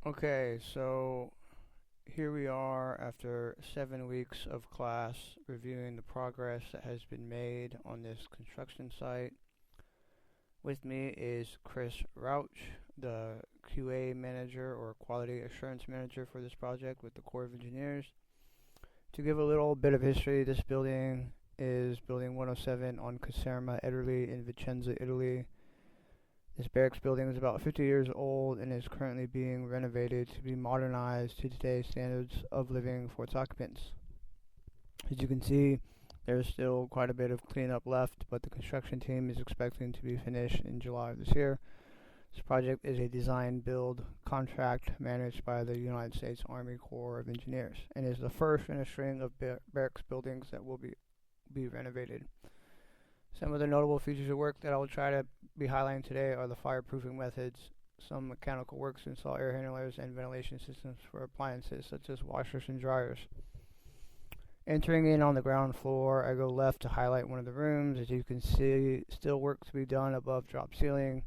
Okay, so here we are after 7 weeks of class reviewing the progress that has been made on this construction site. With me is Chris Rauch, the QA manager or quality assurance manager for this project with the Corps of Engineers. To give a little bit of history, this building is building 107 on Caserma, Italy in Vicenza, Italy. This barracks building is about 50 years old and is currently being renovated to be modernized to today's standards of living for its occupants. As you can see, there's still quite a bit of cleanup left, but the construction team is expecting to be finished in July of this year. This project is a design-build contract managed by the United States Army Corps of Engineers and is the first in a string of barracks buildings that will be renovated. Some of the notable features of work that I will try to be highlighting today are the fireproofing methods, some mechanical works to install air handlers and ventilation systems for appliances such as washers and dryers. Entering in on the ground floor, I go left to highlight one of the rooms. As you can see, still work to be done above drop ceiling.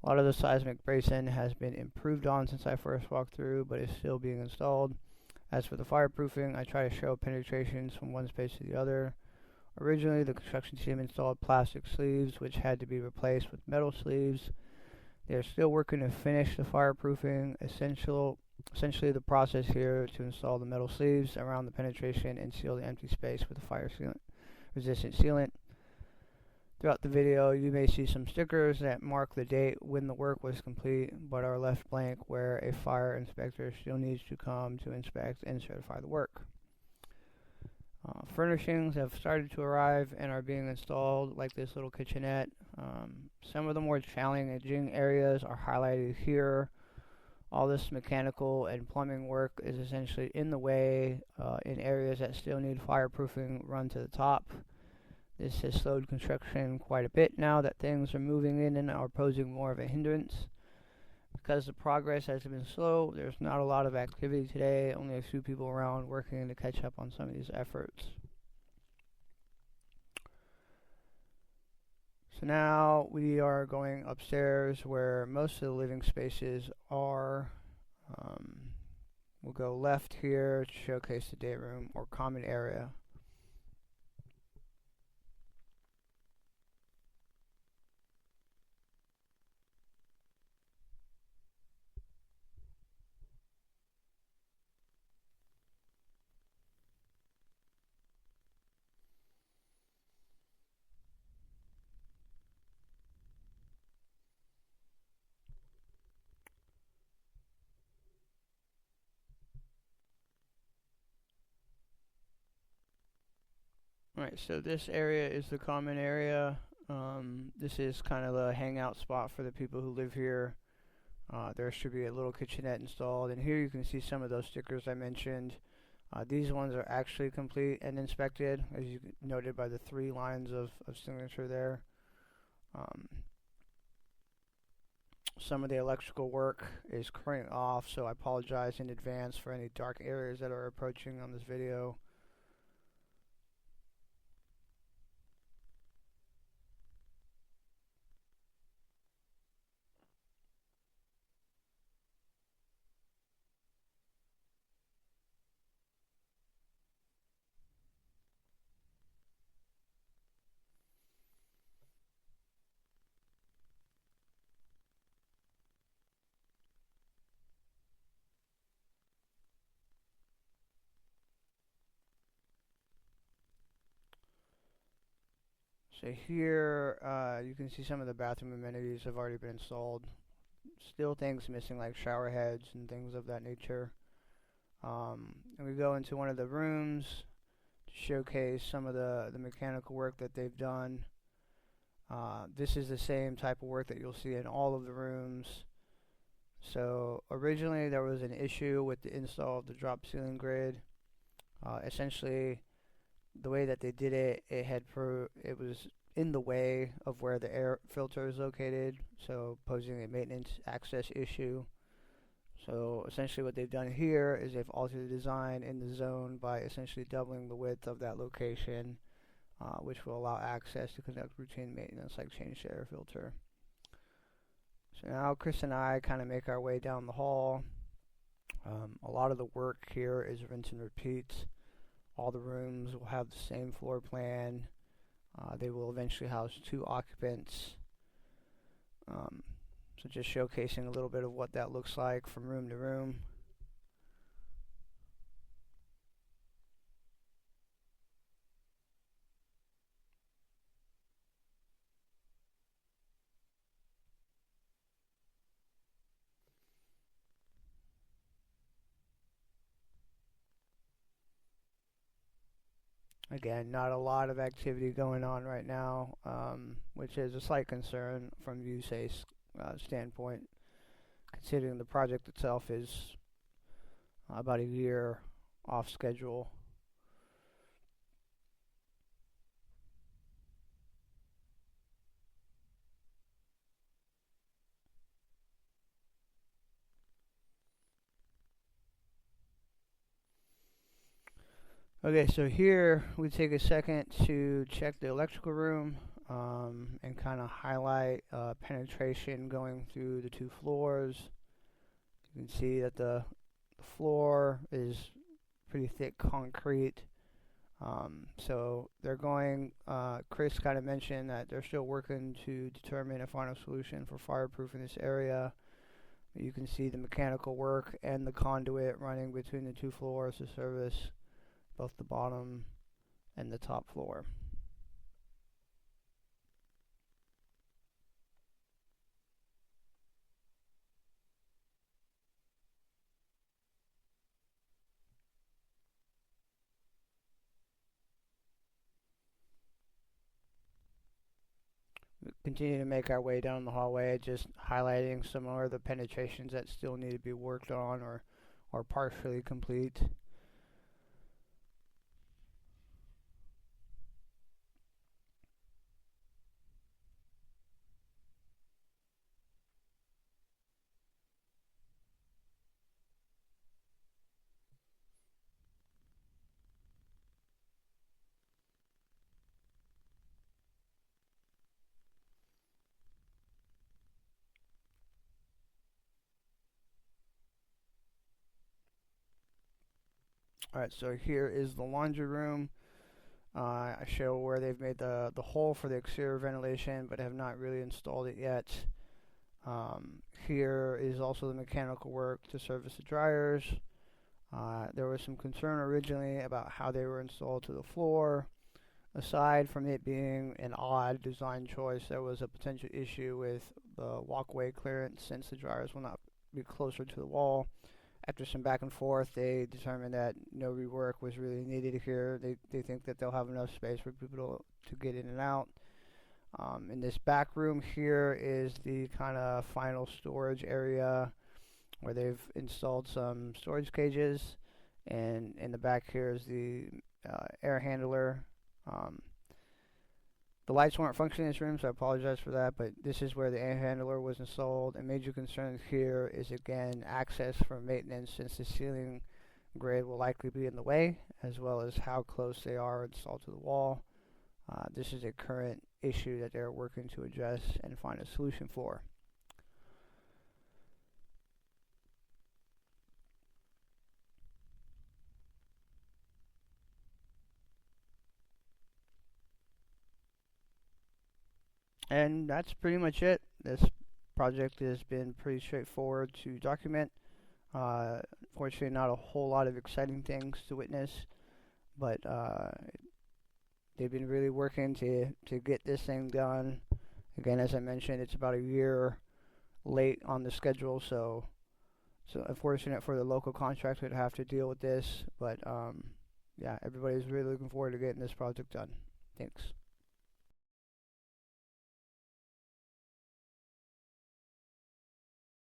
A lot of the seismic bracing has been improved on since I first walked through, but is still being installed. As for the fireproofing, I try to show penetrations from one space to the other. Originally, the construction team installed plastic sleeves, which had to be replaced with metal sleeves. They are still working to finish the fireproofing. Essentially, the process here to install the metal sleeves around the penetration and seal the empty space with a fire-resistant sealant. Throughout the video, you may see some stickers that mark the date when the work was complete, but are left blank where a fire inspector still needs to come to inspect and certify the work. Furnishings have started to arrive and are being installed, like this little kitchenette. Some of the more challenging areas are highlighted here. All this mechanical and plumbing work is essentially in the way in areas that still need fireproofing run to the top. This has slowed construction quite a bit now that things are moving in and are posing more of a hindrance. Because the progress has been slow, there's not a lot of activity today, only a few people around working to catch up on some of these efforts. So now we are going upstairs where most of the living spaces are. We'll go left here to showcase the day room or common area. Alright, so this area is the common area. This is kind of the hangout spot for the people who live here. There should be a little kitchenette installed, and here you can see some of those stickers I mentioned. These ones are actually complete and inspected, as you noted by the 3 lines of signature there. Some of the electrical work is currently off, so I apologize in advance for any dark areas that are approaching on this video. So here you can see some of the bathroom amenities have already been installed. Still things missing like shower heads and things of that nature. And we go into one of the rooms to showcase some of the mechanical work that they've done. This is the same type of work that you'll see in all of the rooms. So originally there was an issue with the install of the drop ceiling grid. Essentially, the way that they did it, it was in the way of where the air filter is located, so posing a maintenance access issue. So essentially what they've done here is they've altered the design in the zone by essentially doubling the width of that location, which will allow access to conduct routine maintenance like change the air filter. So now Chris and I kind of make our way down the hall. A lot of the work here is rinse and repeat. All the rooms will have the same floor plan. They will eventually house 2 occupants. So just showcasing a little bit of what that looks like from room to room. Again, not a lot of activity going on right now, which is a slight concern from USA's standpoint, considering the project itself is about a year off schedule. Okay, so here we take a second to check the electrical room and kind of highlight penetration going through the 2 floors. You can see that the floor is pretty thick concrete. So they're going, Chris kind of mentioned that they're still working to determine a final solution for fireproof in this area. You can see the mechanical work and the conduit running between the 2 floors to service both the bottom and the top floor. We continue to make our way down the hallway, just highlighting some more of the penetrations that still need to be worked on or partially complete. Alright, so here is the laundry room. I show where they've made the hole for the exterior ventilation, but have not really installed it yet. Here is also the mechanical work to service the dryers. There was some concern originally about how they were installed to the floor. Aside from it being an odd design choice, there was a potential issue with the walkway clearance since the dryers will not be closer to the wall. After some back and forth, they determined that no rework was really needed here. They think that they'll have enough space for people to get in and out. In this back room here is the kind of final storage area where they've installed some storage cages, and in the back here is the air handler. The lights weren't functioning in this room, so I apologize for that, but this is where the air handler was installed. A major concern here is, again, access for maintenance, since the ceiling grid will likely be in the way, as well as how close they are installed to the wall. This is a current issue that they're working to address and find a solution for. And that's pretty much it. This project has been pretty straightforward to document. Fortunately, not a whole lot of exciting things to witness, but they've been really working to get this thing done. Again, as I mentioned, it's about a year late on the schedule, so unfortunate for the local contractor to have to deal with this, but yeah, everybody's really looking forward to getting this project done. Thanks.